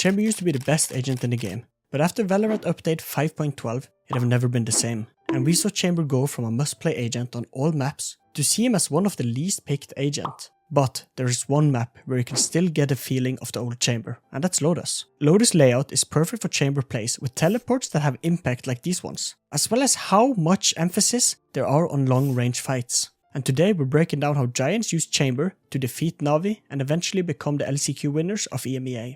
Chamber used to be the best agent in the game, but after Valorant update 5.12, it have never been the same, and we saw Chamber go from a must-play agent on all maps to see him as one of the least picked agent. But there is one map where you can still get a feeling of the old Chamber, and that's Lotus. Lotus layout is perfect for Chamber plays with teleports that have impact like these ones, as well as how much emphasis there are on long range fights. And today we're breaking down how Giants use Chamber to defeat NaVi and eventually become the LCQ winners of EMEA.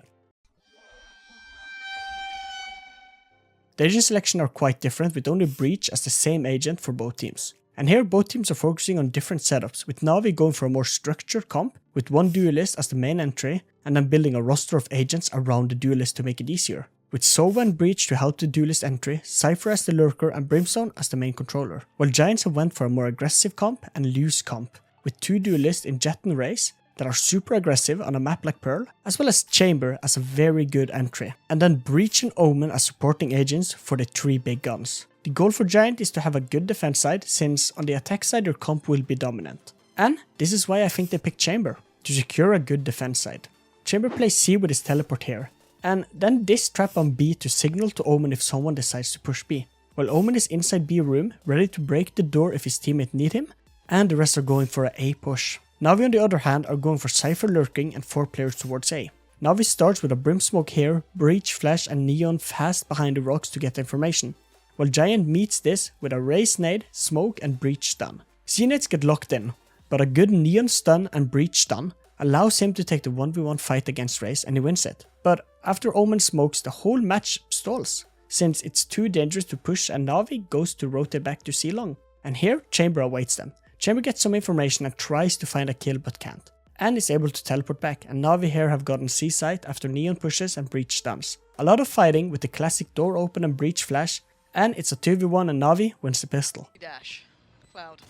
The agent selection are quite different, with only Breach as the same agent for both teams. And here both teams are focusing on different setups, with NaVi going for a more structured comp, with one duelist as the main entry, and then building a roster of agents around the duelist to make it easier, with Sova and Breach to help the duelist entry, Cypher as the lurker and Brimstone as the main controller, while Giants have went for a more aggressive comp and loose comp, with two duelists in Jet and Raze that are super aggressive on a map like Pearl, as well as Chamber as a very good entry, and then Breach and Omen as supporting agents for the three big guns. The goal for Giant is to have a good defense side, since on the attack side your comp will be dominant. And this is why I think they picked Chamber, to secure a good defense side. Chamber plays C with his teleport here, and then this trap on B to signal to Omen if someone decides to push B, while Omen is inside B room ready to break the door if his teammate need him, and the rest are going for a A push. NaVi on the other hand are going for Cypher lurking and 4 players towards A. NaVi starts with a Brim smoke here, Breach, Flash and Neon fast behind the rocks to get the information, while Giant meets this with a Raze nade, smoke and Breach stun. C-nades get locked in, but a good Neon stun and Breach stun allows him to take the 1v1 fight against Raze and he wins it. But after Omen smokes, the whole match stalls, since it's too dangerous to push and NaVi goes to rotate back to C long. And here Chamber awaits them. Chamber gets some information and tries to find a kill but can't, and is able to teleport back, and NaVi here have gotten C site after Neon pushes and Breach stuns. A lot of fighting with the classic door open and Breach flash, and it's a 2v1 and NaVi wins the pistol. Dash. Cloud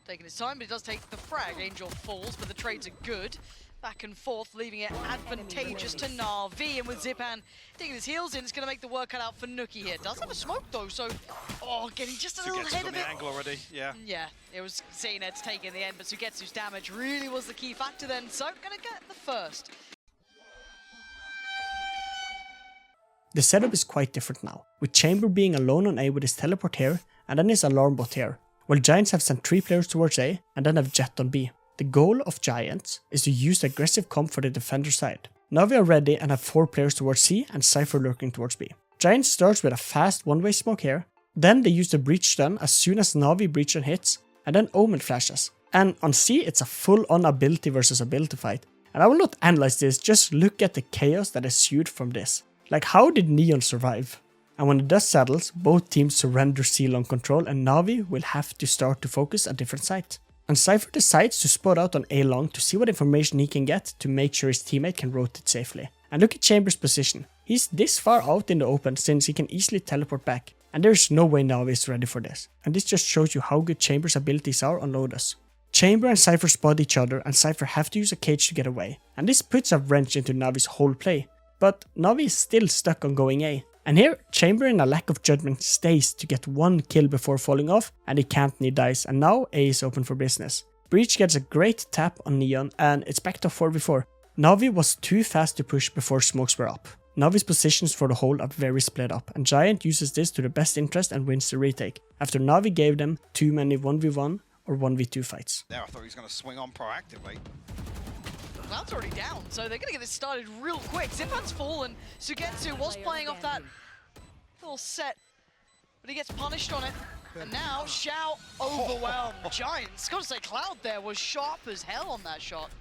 taking his time, but he does take the frag. Angel falls, but the trades are good. Back and forth, leaving it advantageous to NaVi, and with Zipan digging his heels in, it's going to make the work cut out for Nuki here. Does have a smoke though, so getting just a little ahead of it. Angle already, yeah. Yeah, it was C-nades take in the end, but Sugetsu's damage really was the key factor then, so going to get the first. The setup is quite different now, with Chamber being alone on A with his teleport here, and then his alarm bot here, while Giants have sent 3 players towards A, and then have Jet on B. The goal of Giants is to use the aggressive comp for the defender side. NaVi are ready and have 4 players towards C and Cypher lurking towards B. Giants starts with a fast one-way smoke here, then they use the Breach stun as soon as NaVi Breach and hits, and then Omen flashes. And on C it's a full-on ability versus ability fight, and I will not analyze this, just look at the chaos that ensued from this. Like, how did Neon survive? And when the dust settles, both teams surrender C long control and NaVi will have to start to focus a different site. And Cypher decides to spot out on A long to see what information he can get to make sure his teammate can rotate safely. And look at Chamber's position. He's this far out in the open since he can easily teleport back, and there's no way NaVi is ready for this. And this just shows you how good Chamber's abilities are on Lotus. Chamber and Cypher spot each other and Cypher have to use a cage to get away, and this puts a wrench into NaVi's whole play. But NaVi is still stuck on going A. And here, Chamber in a lack of judgment stays to get 1 kill before falling off, and he can't need dice, and now A is open for business. Breach gets a great tap on Neon, and it's back to 4v4. NaVi was too fast to push before smokes were up. NaVi's positions for the hold are very split up, and Giant uses this to their best interest and wins the retake, after NaVi gave them too many 1v1 or 1v2 fights. There, I thought he was going to swing on proactively. Cloud's already down, so they're going to get this started real quick. Zipan's fallen. Sugetsu was playing off that little set, but he gets punished on it. And now Xiao overwhelmed. Giants. Gotta say, Cloud there was sharp as hell on that shot.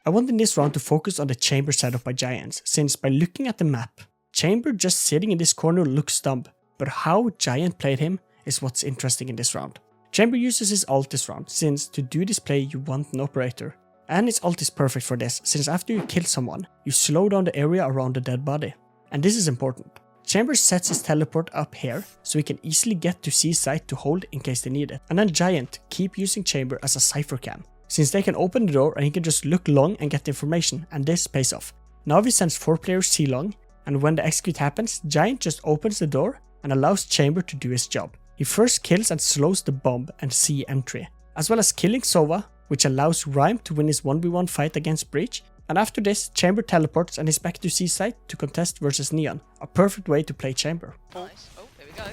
I want in this round to focus on the Chamber setup by Giants, since by looking at the map, Chamber just sitting in this corner looks dumb, but how Giant played him is what's interesting in this round. Chamber uses his ult this round, since to do this play you want an operator. And his ult is perfect for this, since after you kill someone, you slow down the area around the dead body. And this is important. Chamber sets his teleport up here, so he can easily get to C site to hold in case they need it. And then Giant keep using Chamber as a Cypher cam, since they can open the door and he can just look long and get the information, and this pays off. NaVi sends 4 players C long, and when the execute happens, Giant just opens the door and allows Chamber to do his job. He first kills and slows the bomb and C entry, as well as killing Sova, which allows Rhyme to win his 1v1 fight against Breach, And after this, Chamber teleports and is back to C-side to contest versus Neon, a perfect way to play Chamber. Nice. Oh, here we go.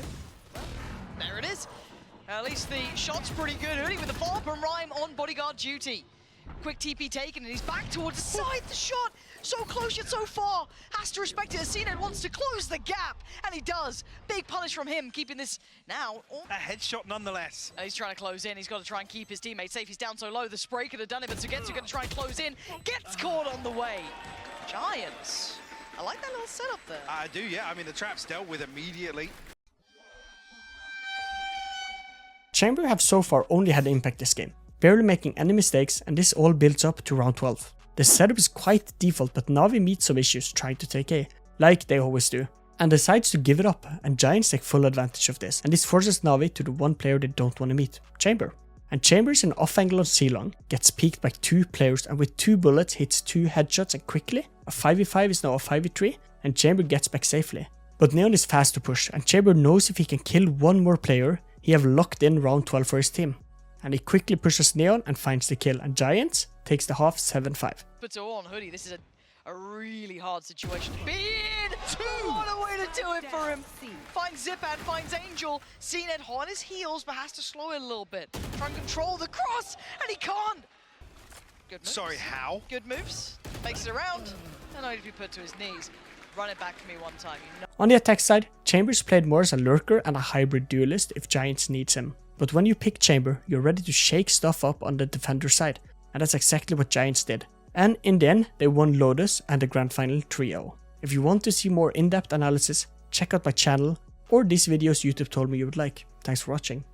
Well, there it is. At least the shot's pretty good. Early with the follow-up and Rhyme on bodyguard duty. Quick TP taken and he's back towards the side. The shot so close yet so far. Has to respect it. Cnet wants to close the gap and he does. Big punish from him, keeping this now. A headshot nonetheless. He's trying to close in. He's got to try and keep his teammate safe. He's down so low. The spray could have done it, but Sugetsu going to try and close in. Gets caught on the way. Giants. I like that little setup there. I do, yeah. I mean, the trap's dealt with immediately. Chamber have so far only had impact this game, barely making any mistakes, and this all builds up to round 12. The setup is quite default, but NaVi meets some issues trying to take A, like they always do, and decides to give it up, and Giants take full advantage of this, and this forces NaVi to the one player they don't want to meet, Chamber. And Chamber is an off angle on C-Long, gets peeked by 2 players, and with 2 bullets hits 2 headshots, and quickly, a 5v5 is now a 5v3, and Chamber gets back safely. But Neon is fast to push, and Chamber knows if he can kill one more player, he have locked in round 12 for his team. And he quickly pushes Neon and finds the kill, and Giants takes the half 7-5. Puts it all on Hoodie. This is a really hard situation to be in. What a way to do it for him. Finds Zipan, finds Angel. Cnet on his heels, but has to slow it a little bit. Try and control the cross, and he can't. Good moves. Sorry, how? Good moves. Makes it around. And only to be put to his knees. Run it back for me one time. You know. On the attack side, Chambers played more as a lurker and a hybrid duelist if Giants needs him. But when you pick Chamber, you're ready to shake stuff up on the defender side, and that's exactly what Giants did. And in the end, they won Lotus and the grand final 3-0. If you want to see more in-depth analysis, check out my channel or these videos YouTube told me you would like. Thanks for watching.